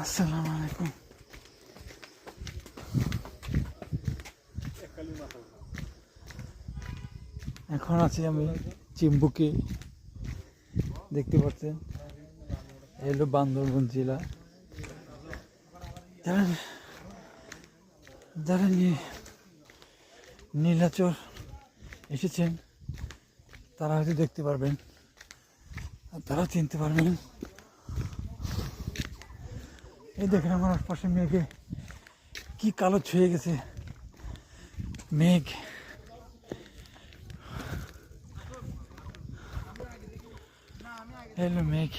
আসসালামু আলাইকুম। এখন আছি আমি চিম্বুকে, দেখতে পাচ্ছেন এলো বান্দরবান জেলা। যারা নীলাচর এসেছেন তারা হয়তো দেখতে পারবেন, আর তারা চিনতে পারবেন। এই দেখেন আমার আশপাশে মেঘে কি কালো ছুঁয়ে গেছে, মেঘ। এলো মেঘ।